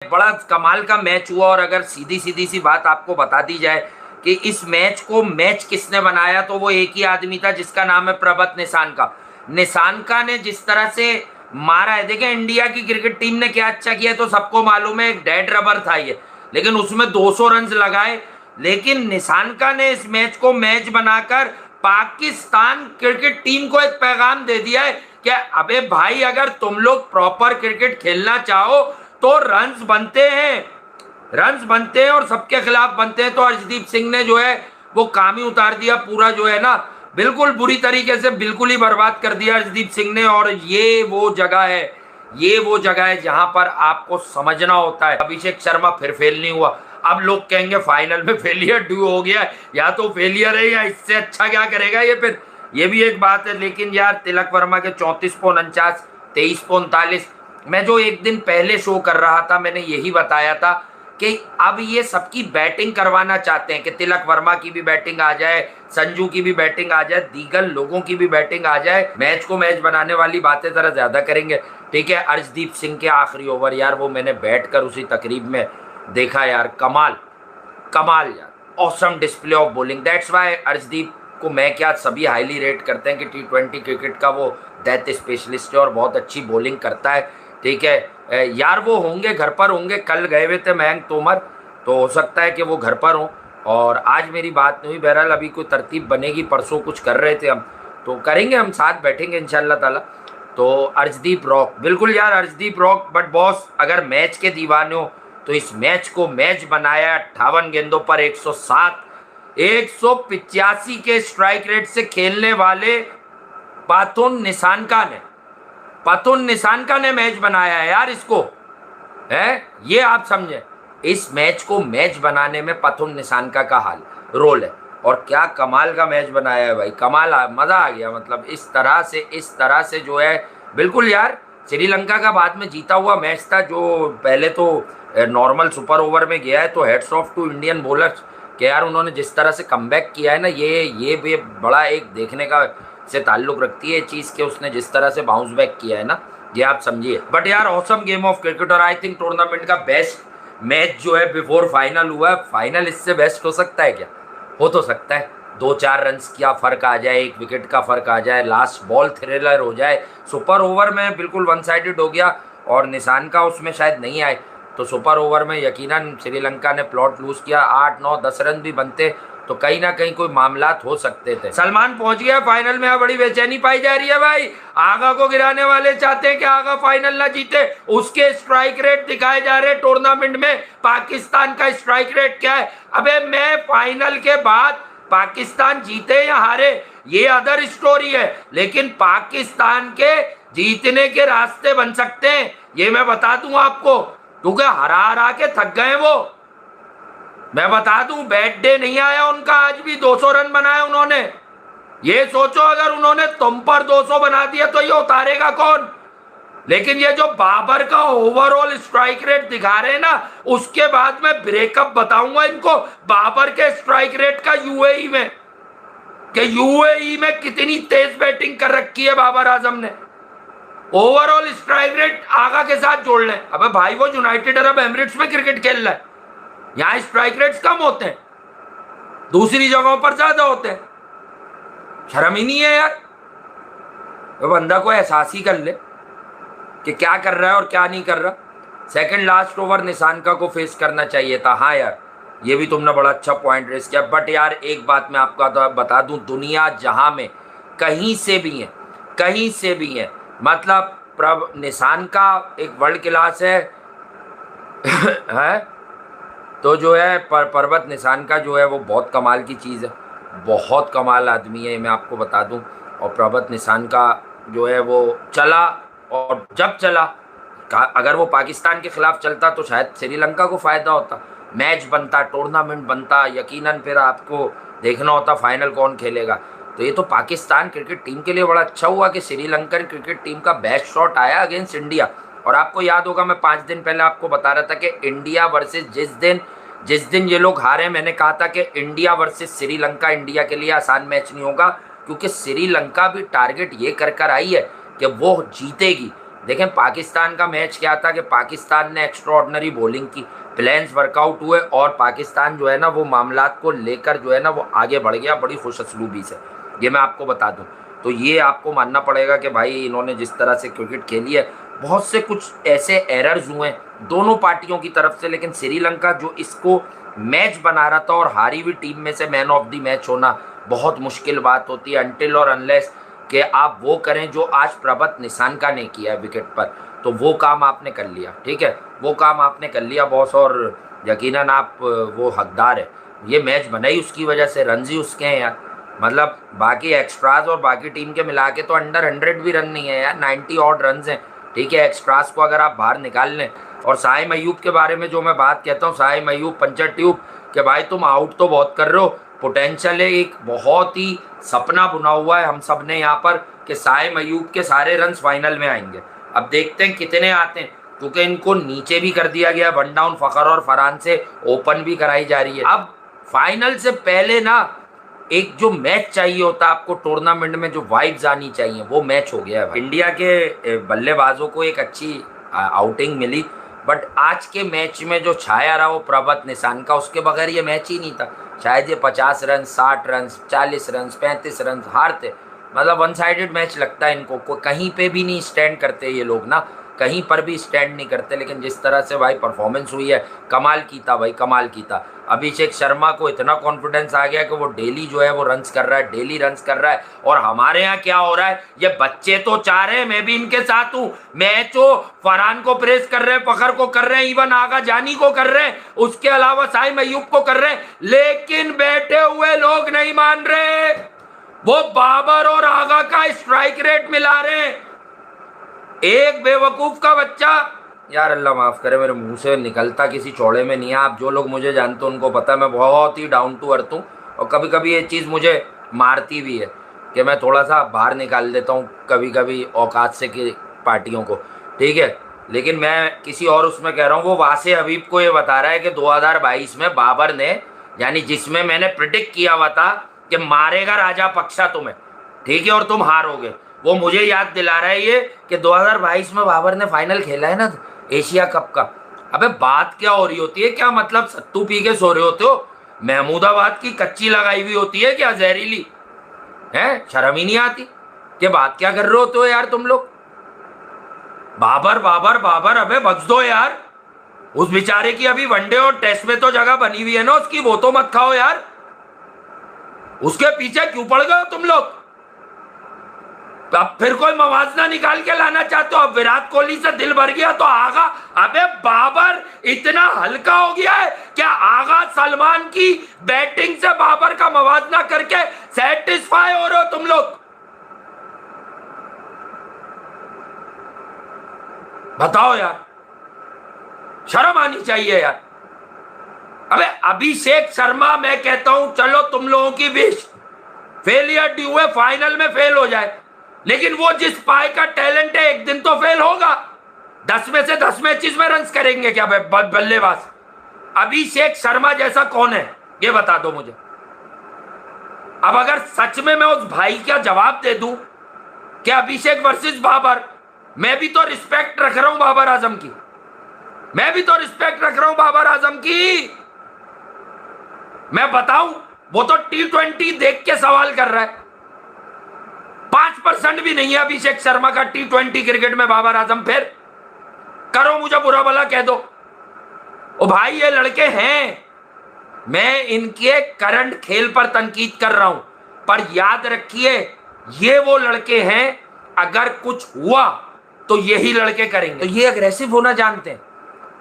बड़ा कमाल का मैच हुआ। और अगर सीधी सीधी सी बात आपको बता दी जाए कि इस मैच को मैच किसने बनाया, तो वो एक ही आदमी था जिसका नाम है प्रभत निशानका। निशानका ने जिस तरह से मारा है, देखिए इंडिया की क्रिकेट टीम ने क्या अच्छा किया तो सबको मालूम है, एक डेड रबर था ये, लेकिन उसमें 200 रन लगाए। लेकिन निशानका ने इस मैच को मैच बनाकर पाकिस्तान क्रिकेट टीम को एक पैगाम दे दिया है कि अबे भाई, अगर तुम लोग प्रॉपर क्रिकेट खेलना चाहो तो रन्स बनते हैं, रन्स बनते हैं और सबके खिलाफ बनते हैं। तो अर्शदीप सिंह ने जो है वो काम ही उतार दिया पूरा, जो है ना बिल्कुल बुरी तरीके से बिल्कुल ही बर्बाद कर दिया अर्शदीप सिंह ने। और ये वो जगह है, ये वो जगह है जहां पर आपको समझना होता है। अभिषेक शर्मा फिर फेल नहीं हुआ। अब लोग कहेंगे फाइनल में फेलियर ड्यू हो गया, या तो फेलियर है या इससे अच्छा क्या करेगा ये, फिर ये भी एक बात है। लेकिन यार तिलक वर्मा के 34.49, 23.39, मैं जो एक दिन पहले शो कर रहा था मैंने यही बताया था कि अब ये सबकी बैटिंग करवाना चाहते हैं कि तिलक वर्मा की भी बैटिंग आ जाए, संजू की भी बैटिंग आ जाए, दीगर लोगों की भी बैटिंग आ जाए, मैच को मैच बनाने वाली बातें जरा ज्यादा करेंगे। ठीक है, अर्शदीप सिंह के आखिरी ओवर यार वो मैंने बैठकर उसी तकरीब में देखा यार, कमाल कमाल यार, awesome display of bowling. That's why Arshdeep को मैं क्या सभी हाईली रेट करते हैं कि T20 क्रिकेट का वो डेथ स्पेशलिस्ट है और बहुत अच्छी बॉलिंग करता है। ठीक है यार, वो होंगे घर पर होंगे, कल गए हुए थे मयंक तोमर, तो हो सकता है कि वो घर पर हों। और आज मेरी बात नहीं हुई, बहरहाल अभी कोई तरतीब बनेगी, परसों कुछ कर रहे थे हम, तो करेंगे, हम साथ बैठेंगे इंशाल्लाह ताला। तो अर्शदीप रॉक, बिल्कुल यार अर्शदीप रॉक। बट बॉस अगर मैच के दीवाने हो तो इस मैच को मैच बनाया 58 गेंदों पर 107, 185 के स्ट्राइक रेट से खेलने वाले पाथुन निशानका ने मैच बनाया है यार इसको, है ये आप समझे। इस मैच को मैच बनाने में पाथुन निशानका का रोल है, और क्या कमाल का मैच बनाया है भाई, कमाल, मजा आ गया। मतलब इस तरह से जो है बिल्कुल यार, श्रीलंका का बाद में जीता हुआ मैच था, जो पहले तो नॉर्मल सुपर ओवर में गया है। तो hats off to Indian bowlers कि यार उन्होंने जिस तरह से कमबैक किया है ना, ये भी बड़ा एक देखने का से ताल्लुक रखती है चीज़ के, उसने जिस तरह से बाउंस बैक किया है ना, ये आप समझिए। बट यार ऑसम गेम ऑफ क्रिकेट, और आई थिंक टूर्नामेंट का बेस्ट मैच जो है बिफोर फाइनल हुआ है। फाइनल इससे बेस्ट हो सकता है क्या? हो तो सकता है, 2-4 रन का फर्क आ जाए, 1 विकेट का फर्क आ जाए, लास्ट बॉल थ्रिलर हो जाए। सुपर ओवर में बिल्कुल वन साइडेड हो गया और निशानका उसमें शायद नहीं आए, तो सुपर ओवर में यकीनन श्रीलंका ने प्लॉट लूज किया। 8, 9, 10 रन भी बनते तो कहीं ना कहीं कोई मामलात हो सकते थे। सलमान पहुंच गया फाइनल में, बड़ी बेचैनी पाई जा रही है भाई। आगा को गिराने वाले चाहते हैं कि आगा फाइनल ना जीते, उसके स्ट्राइक रेट दिखाए जा रहे टूर्नामेंट में। पाकिस्तान का स्ट्राइक रेट क्या है? अबे मैं फाइनल के बाद पाकिस्तान जीते या हारे ये अदर स्टोरी है, लेकिन पाकिस्तान के जीतने के रास्ते बन सकते हैं, ये मैं बता दूं आपको, क्योंकि हरा के थक गए वो। मैं बता दूं बैड डे नहीं आया उनका, आज भी 200 रन बनाए उन्होंने। ये सोचो अगर उन्होंने तुम पर 200 बना दिया तो ये उतारेगा कौन? लेकिन ये जो बाबर का ओवरऑल स्ट्राइक रेट दिखा रहे हैं ना, उसके बाद मैं ब्रेकअप बताऊंगा इनको बाबर के स्ट्राइक रेट का यूएई में, कि यूएई में कितनी तेज बैटिंग कर रखी है बाबर आजम ने। ओवरऑल स्ट्राइक रेट आगा के साथ जोड़ लें। अबे भाई वो यूनाइटेड अरब एमिरेट्स में क्रिकेट खेल रहा है, यहां स्ट्राइक रेट्स कम होते हैं, दूसरी जगहों पर ज्यादा होते हैं। शर्म ही नहीं है यार। वो बंदा को एहसास ही कर ले कि क्या कर रहा है और क्या नहीं कर रहा। सेकंड लास्ट ओवर निशानका को फेस करना चाहिए था। हाँ यार, ये भी तुमने बड़ा अच्छा पॉइंट रेस किया। बट यार एक बात मैं आपको बता दूं, दुनिया जहां में कहीं से भी है, मतलब निशानका एक वर्ल्ड क्लास है है तो जो है पर्वत निशानका जो है वो बहुत कमाल की चीज़ है, बहुत कमाल आदमी है, मैं आपको बता दूं। और पर्वत निशानका जो है वो चला, और जब चला अगर वो पाकिस्तान के खिलाफ चलता तो शायद श्रीलंका को फ़ायदा होता, मैच बनता, टूर्नामेंट बनता, यकीनन फिर आपको देखना होता फाइनल कौन खेलेगा। तो ये तो पाकिस्तान क्रिकेट टीम के लिए बड़ा अच्छा हुआ कि श्रीलंकन क्रिकेट टीम का बेस्ट शॉट आया अगेंस्ट इंडिया। और आपको याद होगा मैं 5 दिन पहले आपको बता रहा था कि इंडिया वर्सेस जिस दिन ये लोग हारे, मैंने कहा था कि इंडिया वर्सेस श्रीलंका इंडिया के लिए आसान मैच नहीं होगा, क्योंकि श्रीलंका भी टारगेट ये कर आई है कि वो जीतेगी। देखें पाकिस्तान का मैच क्या था कि पाकिस्तान ने एक्स्ट्रा ऑर्डिनरी बॉलिंग की, प्लान्स वर्कआउट हुए और पाकिस्तान जो है ना वो मामलात को लेकर जो है ना वो आगे बढ़ गया बड़ी खुश असलूबी से, ये मैं आपको बता दूं। तो ये आपको मानना पड़ेगा कि भाई इन्होंने जिस तरह से क्रिकेट खेली है, बहुत से कुछ ऐसे एरर्स हुए दोनों पार्टियों की तरफ से, लेकिन श्रीलंका जो इसको मैच बना रहा था और हारी हुई टीम में से मैन ऑफ द मैच होना बहुत मुश्किल बात होती है, अनटिल और अनलेस कि आप वो करें जो आज प्रभत निशानका ने किया है विकेट पर। तो वो काम आपने कर लिया, ठीक है, वो काम आपने कर लिया बॉस, और यकीनन आप वो हकदार है। ये मैच बना ही उसकी वजह से, रन ही उसके हैं यार। मतलब बाकी एक्स्ट्राज और बाकी टीम के मिला के तो अंडर 100 भी रन नहीं है यार, 90 ऑड रन हैं, ठीक है। एक्स्ट्रास को अगर आप बाहर निकाल लें, और साइम अयूब के बारे में जो मैं बात कहता हूँ, साइम अयूब पंचर ट्यूब, कि भाई तुम आउट तो बहुत कर रहे हो, पोटेंशियल है, एक बहुत ही सपना बुना हुआ है हम सब ने यहाँ पर कि साइम अयूब के सारे रन फाइनल में आएंगे। अब देखते हैं कितने आते हैं, क्योंकि इनको नीचे भी कर दिया गया, वन डाउन फखर और फरहान से ओपन भी कराई जा रही है। अब फाइनल से पहले ना एक जो मैच चाहिए होता है आपको टूर्नामेंट में, जो वाइब्स आनी चाहिए, वो मैच हो गया है। इंडिया के बल्लेबाजों को एक अच्छी आउटिंग मिली, बट आज के मैच में जो छाया रहा वो प्रभत निशान का, उसके बगैर ये मैच ही नहीं था। शायद ये 50 रन, 60 रन, 40 रन, 35 रन हारते। मतलब वन साइडेड मैच लगता है इनको, कहीं पे भी नहीं स्टैंड करते ये लोग ना, कहीं पर भी स्टैंड नहीं करते। लेकिन जिस तरह से भाई परफॉर्मेंस हुई है, कमाल की था भाई, कमाल की था। अभिषेक शर्मा को इतना कॉन्फिडेंस आ गया कि वो डेली जो है वो रन्स कर रहा है, डेली रन्स कर रहा है। और हमारे यहाँ क्या हो रहा है, ये बच्चे तो चाह रहे हैं, मैं भी इनके साथ हूँ, मैच हो, फरहान को प्रेस कर रहे हैं, फखर को कर रहे हैं, इवन आगा जानी को कर रहे हैं, उसके अलावा साइम अयूब को कर रहे हैं, लेकिन बैठे हुए लोग नहीं मान रहे। वो बाबर और आगा का स्ट्राइक रेट मिला रहे हैं। एक बेवकूफ का बच्चा, यार अल्लाह माफ़ करे, मेरे मुंह से निकलता किसी चौड़े में नहीं है। आप जो लोग मुझे जानते हो उनको पता है मैं बहुत ही डाउन टू अर्थ हूँ, और कभी कभी ये चीज़ मुझे मारती भी है कि मैं थोड़ा सा बाहर निकाल देता हूँ कभी कभी औकात से की पार्टियों को, ठीक है। लेकिन मैं किसी और उसमें कह रहा हूँ, वो वासे हबीब को ये बता रहा है कि 2022 में बाबर ने, यानी जिसमें मैंने प्रिडिक्ट किया हुआ था कि मारेगा राजा पक्षा तुम्हें, ठीक है, और तुम हारोगे, वो मुझे याद दिला रहा है ये कि 2022 में बाबर ने फाइनल खेला है ना एशिया कप का। अबे बात क्या हो रही होती है, क्या मतलब सत्तू पी के सो रहे होते हो? महमूदाबाद की कच्ची लगाई हुई होती है क्या, जहरीली है? शर्म ही नहीं आती कि बात क्या कर रहे होते हो यार तुम लोग। बाबर बाबर बाबर, अबे बख्श दो यार, उस बेचारे की अभी वनडे और टेस्ट में तो जगह बनी हुई है ना उसकी, वो तो मत खाओ यार। उसके पीछे क्यों पड़ गए हो तुम लोग? अब फिर कोई मवाजना निकाल के लाना चाहते हो? अब विराट कोहली से दिल भर गया तो आगा, अबे बाबर इतना हल्का हो गया है क्या? आगा सलमान की बैटिंग से बाबर का मवाजना करके सेटिस्फाई हो रहे हो तुम लोग? बताओ यार, शर्म आनी चाहिए यार। अबे अभिषेक शर्मा, मैं कहता हूं चलो तुम लोगों की विश फेलियर ड्यू है, फाइनल में फेल हो जाए, लेकिन वो जिस पाए का टैलेंट है एक दिन तो फेल होगा। 10 में से 10 मैचेस में रन करेंगे क्या बल्लेबाज? अभिषेक शर्मा जैसा कौन है ये बता दो मुझे। अब अगर सच में मैं उस भाई का जवाब दे दूं कि अभिषेक वर्सेस बाबर, मैं भी तो रिस्पेक्ट रख रहा हूं बाबर आजम की, मैं भी तो रिस्पेक्ट रख रहा हूं बाबर आजम की। मैं बताऊं, वो तो T20 देख के सवाल कर रहा है, 5% भी नहीं है अभिषेक शर्मा का T20 क्रिकेट में बाबर आजम। फिर करो मुझे बुरा भला कह दो, ओ भाई ये लड़के हैं, मैं इनके करंट खेल पर तनकीद कर रहा हूं, पर याद रखिए ये वो लड़के हैं, अगर कुछ हुआ तो यही लड़के करेंगे। तो ये अग्रेसिव होना जानते हैं,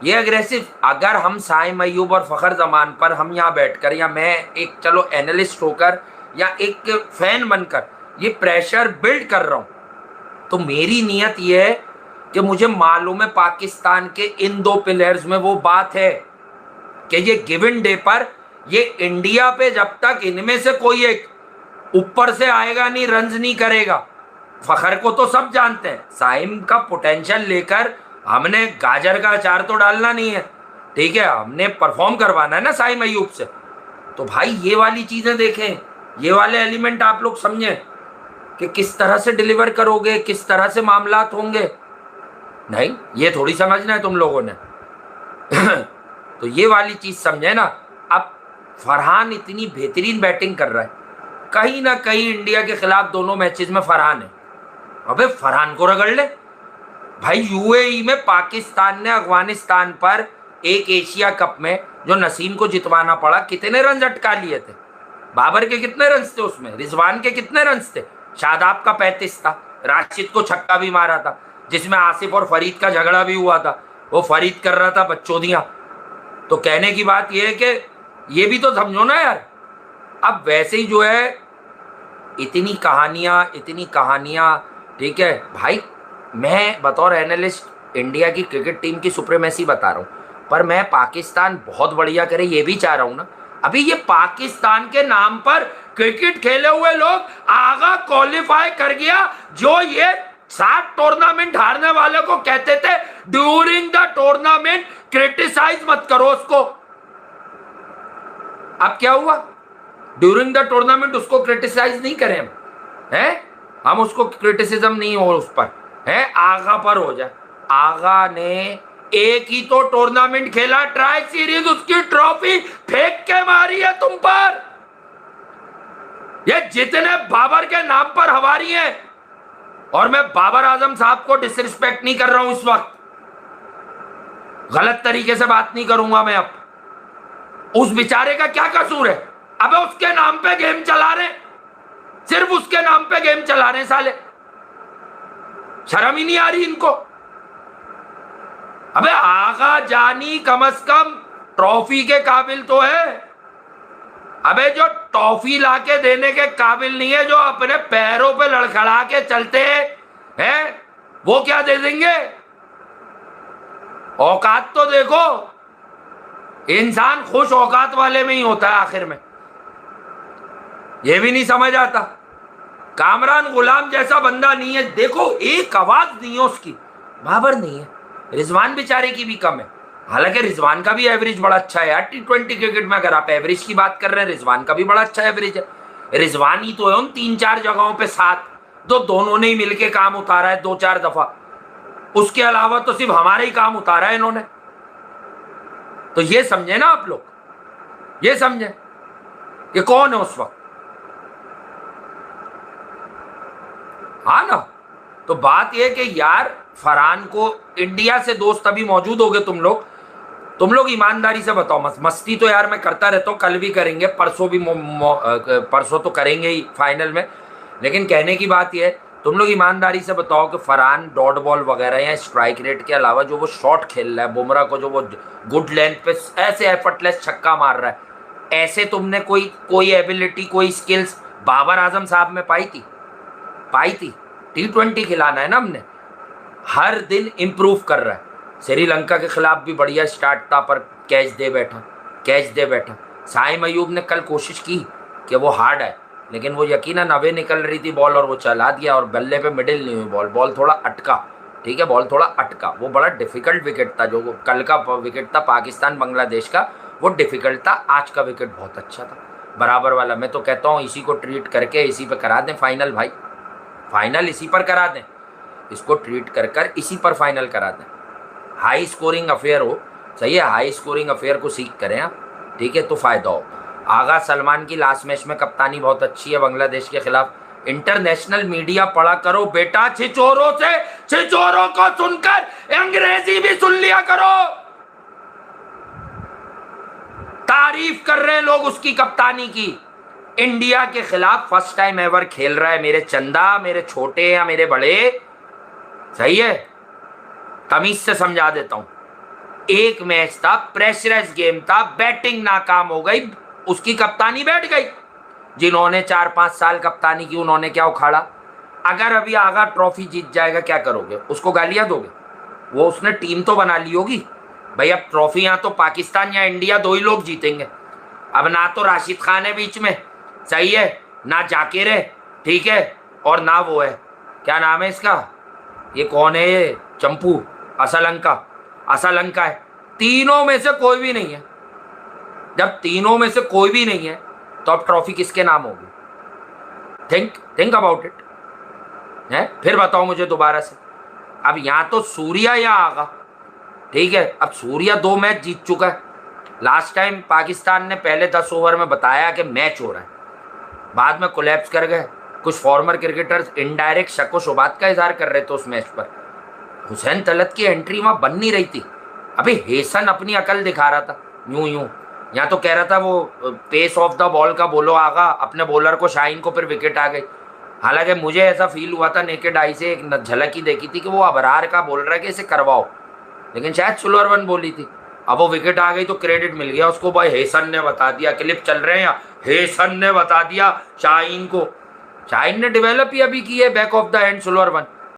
ये अग्रेसिव। अगर हम साइम अयूब और फखर जमान पर हम यहाँ बैठकर, या मैं एक चलो एनालिस्ट होकर या एक फैन बनकर ये प्रेशर बिल्ड कर रहा हूँ, तो मेरी नीयत ये है कि मुझे मालूम है पाकिस्तान के इन दो प्लेयर्स में वो बात है कि ये गिवन डे पर ये इंडिया पे जब तक इनमें से कोई एक ऊपर से आएगा नहीं, रन्स नहीं करेगा। फखर को तो सब जानते हैं, साइम का पोटेंशियल लेकर हमने गाजर का अचार तो डालना नहीं है, ठीक है, हमने परफॉर्म करवाना है ना साइम अयूब से। तो भाई ये वाली चीजें देखें, ये वाले एलिमेंट आप लोग समझें कि किस तरह से डिलीवर करोगे, किस तरह से मामलात होंगे। नहीं, ये थोड़ी समझना है तुम लोगों ने। तो ये वाली चीज समझे ना। अब फरहान इतनी बेहतरीन बैटिंग कर रहा है, कहीं ना कहीं इंडिया के खिलाफ दोनों मैचेस में फरहान है। अबे फरहान को रगड़ ले भाई। यूएई में पाकिस्तान ने अफगानिस्तान पर एक एशिया कप में जो नसीम को जितवाना पड़ा, कितने रन अटका लिए थे? बाबर के कितने रन थे उसमें? रिजवान के कितने रन थे? शादाब का 35 था, राशिद को छक्का भी मारा था, जिसमें आसिफ और फरीद का झगड़ा भी हुआ था। वो फरीद कर रहा था बच्चोदियां। तो कहने की बात यह है कि ये भी तो समझो ना यार। अब वैसे ही जो है इतनी कहानियां, ठीक है भाई। मैं बतौर एनालिस्ट इंडिया की क्रिकेट टीम की सुप्रीमेसी बता रहा हूं, पर मैं पाकिस्तान बहुत बढ़िया करे ये भी चाह रहा हूं ना। अभी ये पाकिस्तान के नाम पर क्रिकेट खेले हुए लोग आगा क्वालिफाई कर गया, जो ये 7 टूर्नामेंट हारने वाले को कहते थे ड्यूरिंग द टूर्नामेंट क्रिटिसाइज मत करो उसको। अब क्या हुआ? ड्यूरिंग द टूर्नामेंट उसको क्रिटिसाइज नहीं करें हम उसको क्रिटिसिज्म नहीं हो उस पर आगा पर हो जाए। आगा ने एक ही तो टूर्नामेंट खेला, ट्राई सीरीज, उसकी ट्रॉफी फेंक के मारी है तुम पर। ये जितने बाबर के नाम पर हवारी हैं, और मैं बाबर आजम साहब को डिसरिस्पेक्ट नहीं कर रहा हूं इस वक्त, गलत तरीके से बात नहीं करूंगा मैं। अब उस बेचारे का क्या कसूर है? अबे उसके नाम पे गेम चला रहे, सिर्फ उसके नाम पे गेम चला रहे साले। शर्म ही नहीं आ रही इनको? अबे आगा जानी कम से कम ट्रॉफी के काबिल तो है। अबे जो टॉफी लाके देने के काबिल नहीं है, जो अपने पैरों पे लड़खड़ा के चलते हैं, वो क्या दे देंगे? औकात तो देखो। इंसान खुश औकात वाले में ही होता है आखिर में। ये भी नहीं समझ आता। कामरान गुलाम जैसा बंदा नहीं है, देखो एक आवाज नहीं है उसकी। बाबर नहीं है, रिजवान बेचारे की भी कम है। हालांकि रिजवान का भी एवरेज बड़ा अच्छा है यार। T20 क्रिकेट में अगर आप एवरेज की बात कर रहे हैं, रिजवान का भी बड़ा अच्छा एवरेज है। रिजवान ही तो है उन 3-4 जगहों पे 7, तो दोनों ने ही मिलके काम उतारा है 2-4 दफा। उसके अलावा तो सिर्फ हमारा ही काम उतारा है इन्होंने। तो ये समझे ना आप लोग, ये समझे कि कौन है उस वक्त। हाँ ना। तो बात यह कि यार फरहान को इंडिया से दोस्त अभी मौजूद हो गए तुम लोग ईमानदारी से बताओ। मस्ती तो यार मैं करता रहता हूँ, कल भी करेंगे, परसों भी परसों तो करेंगे ही फाइनल में। लेकिन कहने की बात यह है, तुम लोग ईमानदारी से बताओ कि फरहान डॉट बॉल वगैरह या स्ट्राइक रेट के अलावा जो वो शॉट खेल रहा है, बुमराह को जो वो गुड लेंथ पे ऐसे एफर्टलेस छक्का मार रहा है, ऐसे तुमने कोई एबिलिटी, कोई स्किल्स बाबर आजम साहब में पाई थी? T20 खिलाना है ना हमने, हर दिन इंप्रूव कर रहा है। श्रीलंका के खिलाफ भी बढ़िया स्टार्ट था, पर कैच दे बैठा। साइम अयूब ने कल कोशिश की कि वो हार्ड है, लेकिन वो यकीनन अवे निकल रही थी बॉल और वो चला दिया, और बल्ले पे मिडिल नहीं हुई बॉल थोड़ा अटका। ठीक है, बॉल थोड़ा अटका। वो बड़ा डिफिकल्ट विकेट था, जो कल का विकेट था पाकिस्तान बांग्लादेश का, वो डिफिकल्ट था। आज का विकेट बहुत अच्छा था, बराबर वाला। मैं तो कहता हूँ इसी को ट्रीट करके इसी पे करा दें फाइनल भाई। फाइनल इसी पर करा दें, इसको ट्रीट कर इसी पर फाइनल करा दें। हाई स्कोरिंग अफेयर हो, सही है, हाई स्कोरिंग अफेयर को सीख करें आप, ठीक है, तो फायदा हो। आगा सलमान की लास्ट मैच में कप्तानी बहुत अच्छी है बांग्लादेश के खिलाफ। इंटरनेशनल मीडिया पढ़ा करो बेटा, छिचोरों को सुनकर अंग्रेजी भी सुन लिया करो। तारीफ कर रहे हैं लोग उसकी कप्तानी की। इंडिया के खिलाफ फर्स्ट टाइम एवर खेल रहा है मेरे चंदा, मेरे छोटे या मेरे बड़े, सही है। तमीज से समझा देता हूं, एक मैच था, प्रेशराइज गेम था, बैटिंग नाकाम हो गई, उसकी कप्तानी बैठ गई। जिन्होंने 4-5 साल कप्तानी की उन्होंने क्या उखाड़ा? अगर अभी आगा ट्रॉफी जीत जाएगा क्या करोगे? उसको गालियां दोगे? वो उसने टीम तो बना ली होगी भाई। अब ट्रॉफियां तो पाकिस्तान या इंडिया दो ही लोग जीतेंगे। अब ना तो राशिद खान है बीच में, सही है, ना जाकिर है, ठीक है, और ना वो है, क्या नाम है इसका, ये कौन है, ये चंपू, असलंका है। तीनों में से कोई भी नहीं है। जब तीनों में से कोई भी नहीं है तो अब ट्रॉफी किसके नाम होगी? थिंक अबाउट इट है। फिर बताओ मुझे दोबारा से, अब यहाँ तो सूर्या यहाँ आगा, ठीक है। अब सूर्या 2 मैच जीत चुका है। लास्ट टाइम पाकिस्तान ने पहले 10 ओवर में बताया कि मैच हो रहा है, बाद में कोलैप्स कर गए। कुछ फॉर्मर क्रिकेटर्स इनडायरेक्ट शक व शुबात का इजहार कर रहे थे उस मैच पर। हुसैन तलत की एंट्री वहां बन नहीं रही थी। अभी हेसन अपनी अकल दिखा रहा था यूं यूं, यहाँ तो कह रहा था वो पेस ऑफ द बॉल का बोलो आगा, अपने बॉलर को शाहीन को, फिर विकेट आ गई। हालांकि मुझे ऐसा फील हुआ था नेकेड आई से, एक झलक ही देखी थी कि वो अबरार का बोल रहा है कि इसे करवाओ, लेकिन शायद सुलरवन बोली थी। अब वो विकेट आ गई तो क्रेडिट मिल गया उसको, भाई हेसन ने बता दिया, क्लिप चल रहे हैं यहाँ, हेसन ने बता दिया शाहीन को। शाहीन ने डेवलप ही अभी की है बैक ऑफ द हैंड सुलरवन।